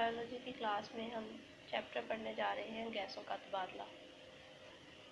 Biology की class में हम चैप्टर पढ़ने जा रहे हैं गैसों का तबादला।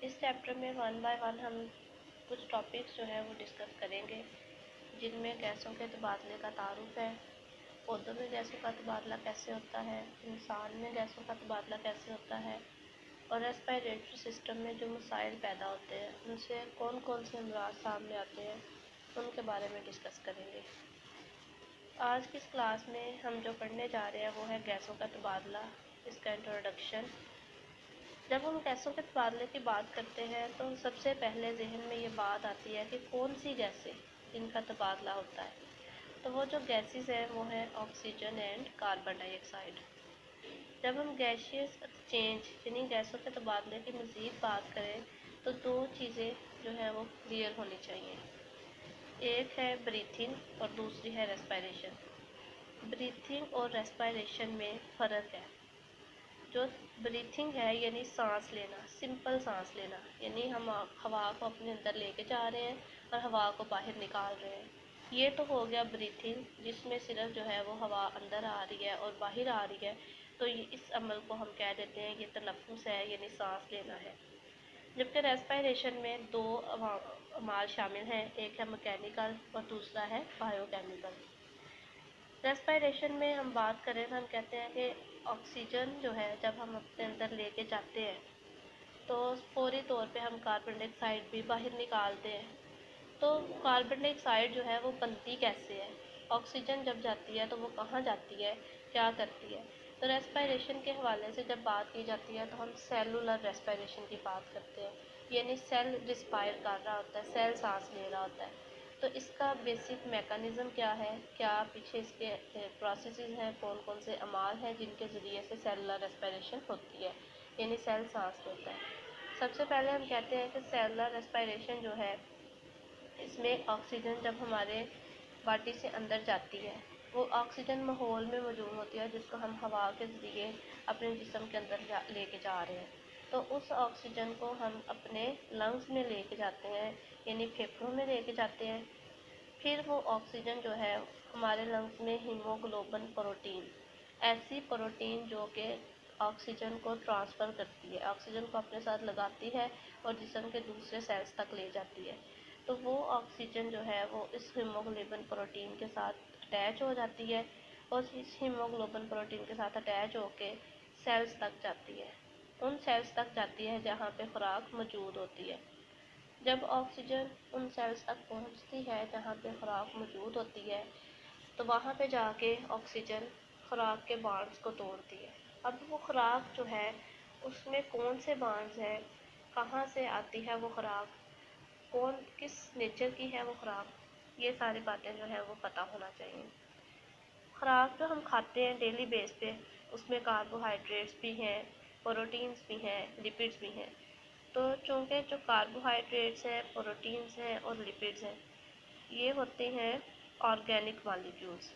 इस चैप्टर में वन बाय वन हम कुछ टॉपिक्स जो है वो डिस्कस करेंगे, जिनमें गैसों के तबादले का तारुफ है, पौधों में गैसों का तबादला कैसे होता है, इंसान में गैसों का तबादला कैसे होता है और रेस्पिरेटरी सिस्टम में जो मसाइल पैदा होते हैं उनसे कौन कौन से अमराज सामने आते हैं उनके बारे में डिस्कस करेंगे। आज की इस क्लास में हम जो पढ़ने जा रहे हैं वो है गैसों का तबादला, इसका इंट्रोडक्शन। जब हम गैसों के तबादले की बात करते हैं तो सबसे पहले जहन में ये बात आती है कि कौन सी गैसें इनका तबादला होता है। तो वो जो गैसेस हैं वो है ऑक्सीजन एंड कार्बन डाइऑक्साइड। जब हम गैसियस एक्सचेंज यानी गैसों के तबादले की मज़ीद बात करें तो दो चीज़ें जो है वो क्लियर होनी चाहिए। एक है ब्रीथिंग और दूसरी है रेस्पिरेशन। ब्रीथिंग और रेस्पिरेशन में फ़र्क है। जो ब्रीथिंग है यानी सांस लेना, सिंपल सांस लेना, यानी हम हवा को अपने अंदर लेके जा रहे हैं और हवा को बाहर निकाल रहे हैं, ये तो हो गया ब्रीथिंग, जिसमें सिर्फ जो है वो हवा अंदर आ रही है और बाहर आ रही है। तो ये इस अमल को हम कह देते हैं ये तनफ्फुस है यानी सांस लेना है। जबकि रेस्पिरेशन में दो अमाल शामिल हैं, एक है मैकेनिकल और दूसरा है बायोकेमिकल। रेस्पिरेशन में हम बात करें तो हम कहते हैं कि ऑक्सीजन जो है जब हम अपने अंदर लेके जाते हैं तो फौरी तौर पे हम कार्बन डाइऑक्साइड भी बाहर निकालते हैं। तो कार्बन डाइऑक्साइड जो है वो बनती कैसे है, ऑक्सीजन जब जाती है तो वो कहाँ जाती है, क्या करती है। तो रेस्पिरेशन के हवाले से जब बात की जाती है तो हम सेलुलर रेस्पिरेशन की बात करते हैं, यानी सेल रिस्पायर कर रहा होता है, सेल सांस ले रहा होता है। तो इसका बेसिक मैकेनिज़्म क्या है, क्या पीछे इसके प्रोसेसेस हैं, कौन कौन से अमाल हैं जिनके ज़रिए से सेलुलर रेस्पिरेशन होती है, यानी सेल सांस लेता है। सबसे पहले हम कहते हैं कि सेलुलर रेस्पिरेशन जो है इसमें ऑक्सीजन जब हमारे बॉडी से अंदर जाती है वो ऑक्सीजन माहौल में मौजूद होती है, जिसको हम हवा के ज़रिए अपने जिस्म के अंदर लेके जा रहे हैं। तो उस ऑक्सीजन को हम अपने लंग्स में लेके जाते हैं, यानी फेफड़ों में लेके जाते हैं। फिर वो ऑक्सीजन जो है हमारे लंग्स में हीमोग्लोबिन प्रोटीन, ऐसी प्रोटीन जो कि ऑक्सीजन को ट्रांसफ़र करती है, ऑक्सीजन को अपने साथ लगाती है और जिस्म के दूसरे सेल्स तक ले जाती है। तो वो ऑक्सीजन जो है वो इस हीमोग्लोबिन प्रोटीन के साथ अटैच हो जाती है और इस हीमोग्लोबिन प्रोटीन के साथ अटैच होके सेल्स तक जाती है, उन सेल्स तक जाती है जहाँ पे खुराक मौजूद होती है। जब ऑक्सीजन उन सेल्स तक पहुंचती है जहाँ पे खुराक मौजूद होती है तो वहाँ पे जाके ऑक्सीजन खुराक के बांड्स को तोड़ती है। अब वो खुराक जो है उसमें कौन से बांड्स हैं, कहाँ से आती है वो खुराक, कौन किस नेचर की है वो खुराक, ये सारी बातें जो है वो पता होना चाहिए। खुराक जो हम खाते हैं डेली बेस पे उसमें कार्बोहाइड्रेट्स भी हैं, प्रोटीन्स भी हैं, लिपिड्स भी हैं। तो चूँकि जो कार्बोहाइड्रेट्स हैं, प्रोटीन्स हैं और लिपिड्स हैं ये होते हैं ऑर्गेनिक मॉलिक्यूल्स।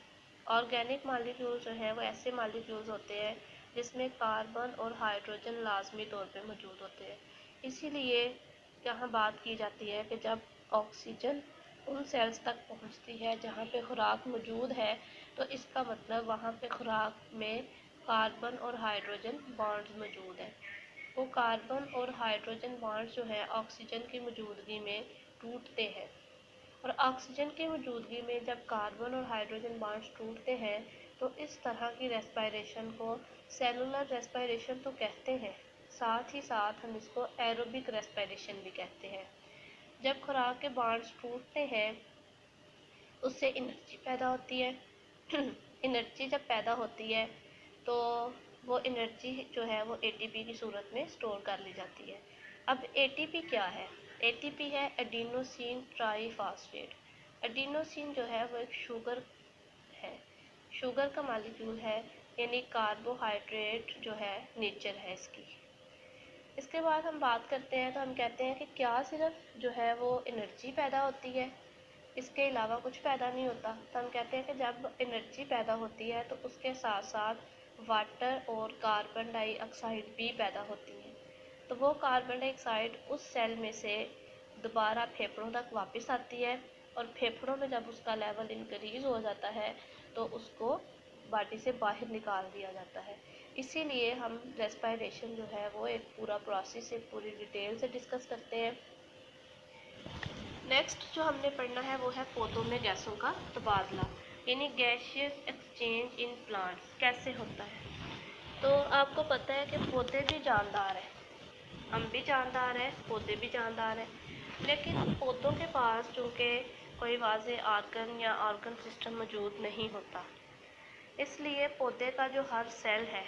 ऑर्गेनिक मॉलिक्यूल्स जो हैं वो ऐसे मॉलिक्यूल्स होते हैं जिसमें कार्बन और हाइड्रोजन लाजमी तौर पे मौजूद होते हैं। इसीलिए यहाँ बात की जाती है कि जब ऑक्सीजन उन सेल्स तक पहुँचती है जहाँ पे खुराक मौजूद है तो इसका मतलब वहाँ पे खुराक में कार्बन और हाइड्रोजन बॉन्ड्स मौजूद हैं। वो कार्बन और हाइड्रोजन बॉन्ड्स जो है ऑक्सीजन की मौजूदगी में टूटते हैं और ऑक्सीजन की मौजूदगी में जब कार्बन और हाइड्रोजन बॉन्ड्स टूटते हैं तो इस तरह की रेस्पिरेशन को सेलुलर रेस्पिरेशन तो कहते हैं, साथ ही साथ हम इसको एरोबिक रेस्पिरेशन भी कहते हैं। जब खुराक के बॉन्ड्स टूटते हैं उससे एनर्जी पैदा होती है एनर्जी जब पैदा होती है तो वो एनर्जी जो है वो एटीपी की सूरत में स्टोर कर ली जाती है। अब एटीपी क्या है, एटीपी है एडिनोसिन ट्राईफॉस्फेट। एडिनोसिन जो है वो एक शुगर है, शुगर का मॉलिक्यूल है, यानी कार्बोहाइड्रेट जो है नेचर है इसकी। इसके बाद हम बात करते हैं तो हम कहते हैं कि क्या सिर्फ जो है वो एनर्जी पैदा होती है, इसके अलावा कुछ पैदा नहीं होता। तो हम कहते हैं कि जब एनर्जी पैदा होती है तो उसके साथ साथ वाटर और कार्बन डाइऑक्साइड भी पैदा होती है। तो वो कार्बन डाइऑक्साइड उस सेल में से दोबारा फेफड़ों तक वापस आती है और फेफड़ों में जब उसका लेवल इंक्रीज़ हो जाता है तो उसको बॉडी से बाहर निकाल दिया जाता है। इसीलिए हम रेस्पिरेशन जो है वो एक पूरा प्रोसेस एक पूरी डिटेल से डिस्कस करते हैं। नेक्स्ट जो हमने पढ़ना है वो है पौधों में गैसों का तबादला, यानी गैसियस एक्सचेंज इन प्लांट्स कैसे होता है। तो आपको पता है कि पौधे भी जानदार हैं, हम भी जानदार हैं, पौधे भी जानदार हैं, लेकिन पौधों के पास चूँकि कोई वाज़ेह ऑर्गन या ऑर्गन सिस्टम मौजूद नहीं होता, इसलिए पौधे का जो हर सेल है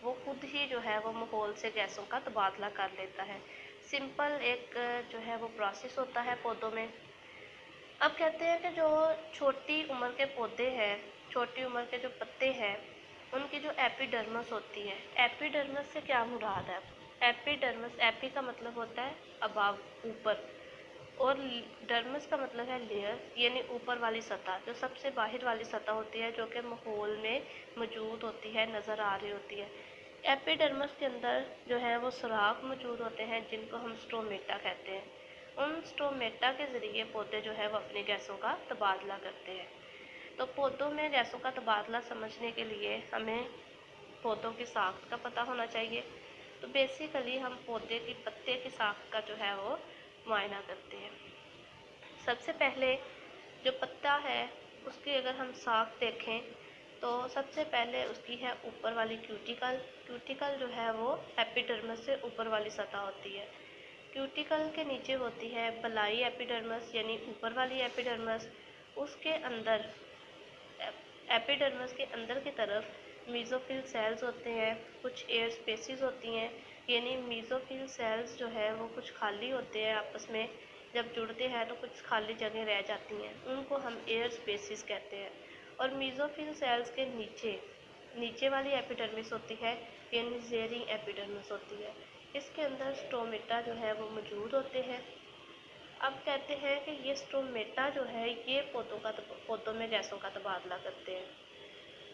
वो खुद ही जो है वो माहौल से गैसों का तबादला कर लेता है। सिंपल एक जो है वो प्रोसेस होता है पौधों में। अब कहते हैं कि जो छोटी उम्र के पौधे हैं, छोटी उम्र के जो पत्ते हैं, उनकी जो एपिडर्मिस होती है, एपिडर्मिस से क्या मुराद है। एपिडर्मिस, एपी का मतलब होता है अबाव, ऊपर, और डर्मिस का मतलब है लेयर, यानी ऊपर वाली सतह, जो सबसे बाहर वाली सतह होती है जो कि माहौल में मौजूद होती है, नज़र आ रही होती है। एपिडर्मिस के अंदर जो है वो सुराख मौजूद होते हैं जिनको हम स्टोमेटा कहते हैं। उन स्टोमेटा के ज़रिए पौधे जो है वो अपनी गैसों का तबादला करते हैं। तो पौधों में गैसों का तबादला समझने के लिए हमें पौधों की साख्त का पता होना चाहिए। तो बेसिकली हम पौधे की पत्ते की साख्त का जो है वो मुआयना करते हैं। सबसे पहले जो पत्ता है उसकी अगर हम साख देखें तो सबसे पहले उसकी है ऊपर वाली क्यूटिकल। क्यूटिकल जो है वो एपिडर्मिस से ऊपर वाली सतह होती है। क्यूटिकल के नीचे होती है बलाई एपिडर्मिस, यानी ऊपर वाली एपिडर्मिस। उसके अंदर एपिडर्मिस के अंदर की तरफ मीज़ोफिल सेल्स होते हैं, कुछ एयर स्पेसिस होती हैं, यानी मीज़ोफिल सेल्स जो है वो कुछ खाली होते हैं, आपस में जब जुड़ते हैं तो कुछ खाली जगह रह जाती हैं, उनको हम एयर स्पेसिस कहते हैं। और मीज़ोफिल सेल्स के नीचे वाली एपिडर्मिस होती है, यानी ज़ेरिंग एपिडर्मिस होती है। इसके अंदर स्टोमेटा जो है वो मौजूद होते हैं। अब कहते हैं कि ये स्टोमेटा जो है ये पौधों में गैसों का तबादला करते हैं।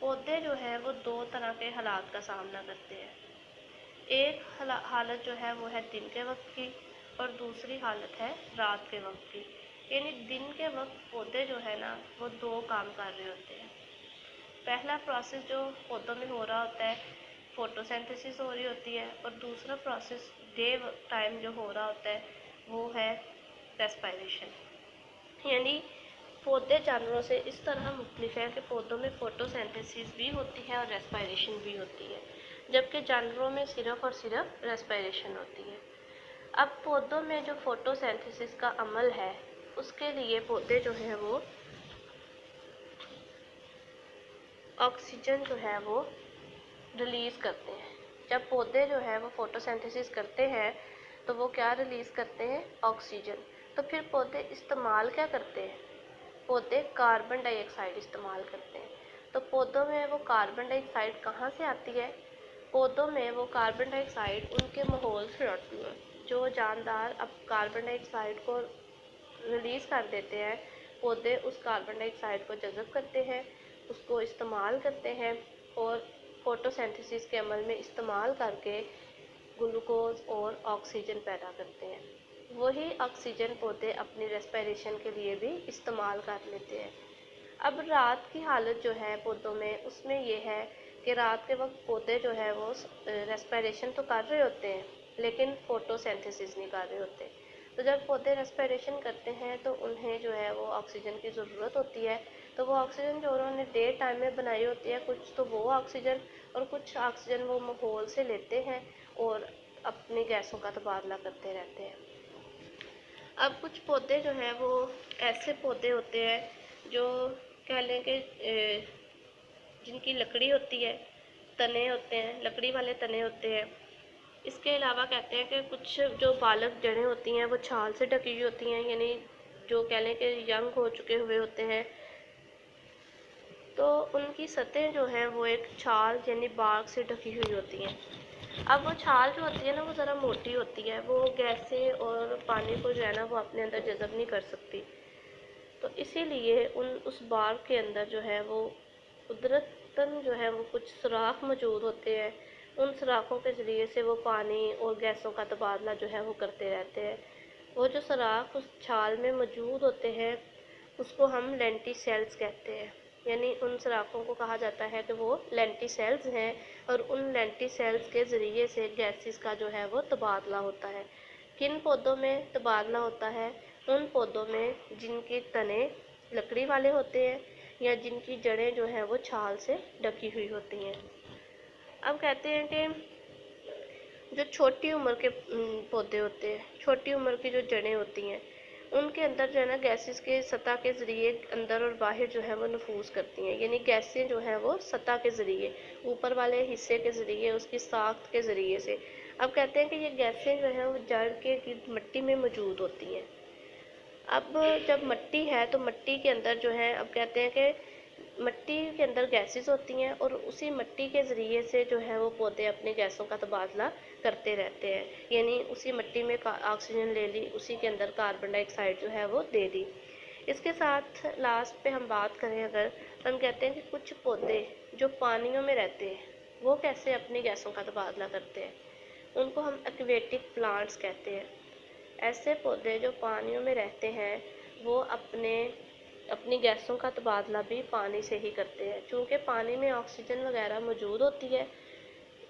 पौधे जो है वो दो तरह के हालात का सामना करते हैं। एक हालत जो है वो है दिन के वक्त की और दूसरी हालत है रात के वक्त की। यानी दिन के वक्त पौधे जो है ना वो दो काम कर रहे होते हैं। पहला प्रोसेस जो पौधों में हो रहा होता है, फोटोसिंथेसिस हो रही होती है, और दूसरा प्रोसेस डे टाइम जो हो रहा होता है वो है रेस्पिरेशन। यानी पौधे जानवरों से इस तरह मुख्तलिफ है कि पौधों में फोटोसिंथेसिस भी होती है और रेस्पिरेशन भी होती है, जबकि जानवरों में सिर्फ और सिर्फ रेस्पिरेशन होती है। अब पौधों में जो फोटोसिंथेसिस का अमल है उसके लिए पौधे जो है वो ऑक्सीजन जो है वो रिलीज़ करते हैं। जब पौधे जो है वो फोटोसिंथेसिस करते हैं तो वो क्या रिलीज़ करते हैं, ऑक्सीजन। तो फिर पौधे इस्तेमाल क्या करते हैं, पौधे कार्बन डाइऑक्साइड इस्तेमाल करते हैं। तो पौधों में वो कार्बन डाइऑक्साइड कहाँ से आती है, पौधों में वो कार्बन डाइऑक्साइड उनके माहौल से आती है। जो जानदार अब कार्बन डाइऑक्साइड को रिलीज़ कर देते हैं, पौधे उस कार्बन डाइऑक्साइड को जज़ब करते हैं, उसको इस्तेमाल करते हैं और फोटोसिंथेसिस के अमल में इस्तेमाल करके ग्लूकोज और ऑक्सीजन पैदा करते हैं। वही ऑक्सीजन पौधे अपनी रेस्पिरेशन के लिए भी इस्तेमाल कर लेते हैं। अब रात की हालत जो है पौधों में, उसमें ये है कि रात के वक्त पौधे जो है वो रेस्पिरेशन तो कर रहे होते हैं लेकिन फोटोसिंथेसिस नहीं कर रहे होते। तो जब पौधे रेस्पिरेशन करते हैं तो उन्हें जो है वो ऑक्सीजन की ज़रूरत होती है। तो वो ऑक्सीजन जो उन्होंने डे टाइम में बनाई होती है, कुछ तो वो ऑक्सीजन और कुछ ऑक्सीजन वो माहौल से लेते हैं और अपनी गैसों का तबादला करते रहते हैं। अब कुछ पौधे जो हैं वो ऐसे पौधे होते हैं जो कह लें कि जिनकी लकड़ी होती है, तने होते हैं, लकड़ी वाले तने होते हैं। इसके अलावा कहते हैं कि कुछ जो बालक जड़ें होती हैं वो छाल से ढकी हुई होती हैं, यानी जो कह लें कि यंग हो चुके हुए होते हैं, तो उनकी सतहें जो हैं वो एक छाल यानी बाग से ढकी हुई होती हैं। अब वो छाल जो होती है ना वो ज़रा मोटी होती है, वो गैसें और पानी को जो है ना वो अपने अंदर जज़ब नहीं कर सकती। तो इसीलिए उस बाग के अंदर जो है वो कुदरतन जो है वो कुछ सुराख मौजूद होते हैं। उन सुराखों के ज़रिए से वो पानी और गैसों का तबादला जो है वो करते रहते हैं। वो जो सुराख उस छाल में मौजूद होते हैं उसको हम लेंटिसेल्स कहते हैं। यानी उन सलाखों को कहा जाता है कि वो लेंटिसेल्स हैं, और उन लेंटिसेल्स के ज़रिए से गैसेस का जो है वो तबादला होता है। किन पौधों में तबादला होता है? उन पौधों में जिनके तने लकड़ी वाले होते हैं या जिनकी जड़ें जो हैं वो छाल से ढकी हुई होती हैं। अब कहते हैं कि जो छोटी उम्र के पौधे होते हैं, छोटी उम्र की जो जड़ें होती हैं, उनके अंदर जो है ना गैसेस के सतह के ज़रिए अंदर और बाहर जो है वो नफूज करती हैं। यानी गैसें जो हैं वो सतह के ज़रिए, ऊपर वाले हिस्से के ज़रिए, उसकी साख्त के ज़रिए से। अब कहते हैं कि ये गैसें जो हैं वो जड़ के मिट्टी में मौजूद होती हैं। अब जब मिट्टी है तो मिट्टी के अंदर जो है, अब कहते हैं कि मिट्टी के अंदर गैसेस होती हैं और उसी मिट्टी के ज़रिए से जो है वो पौधे अपनी गैसों का तबादला करते रहते हैं। यानी उसी मिट्टी में ऑक्सीजन ले ली, उसी के अंदर कार्बन डाइऑक्साइड जो है वो दे दी। इसके साथ लास्ट पे हम बात करें अगर, तो हम कहते हैं कि कुछ पौधे जो पानियों में रहते हैं वो कैसे अपनी गैसों का तबादला करते हैं। उनको हम एक्वेटिक प्लांट्स कहते हैं। ऐसे पौधे जो पानियों में रहते हैं वो अपनी गैसों का तबादला भी पानी से ही करते हैं। चूँकि पानी में ऑक्सीजन वगैरह मौजूद होती है,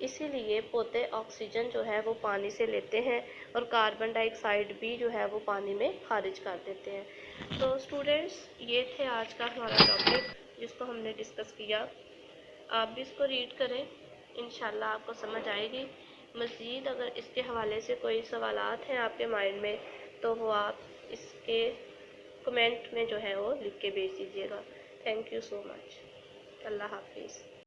इसीलिए पौधे ऑक्सीजन जो है वो पानी से लेते हैं और कार्बन डाइऑक्साइड भी जो है वो पानी में खारिज कर देते हैं। तो स्टूडेंट्स, ये थे आज का हमारा टॉपिक जिसको हमने डिस्कस किया। आप भी इसको रीड करें, इंशाल्लाह आपको समझ आएगी। मज़ीद अगर इसके हवाले से कोई सवालात हैं आपके माइंड में, तो वो आप इसके कमेंट में जो है वो लिख के भेज दीजिएगा। Thank you so much. अल्लाह हाफिज़।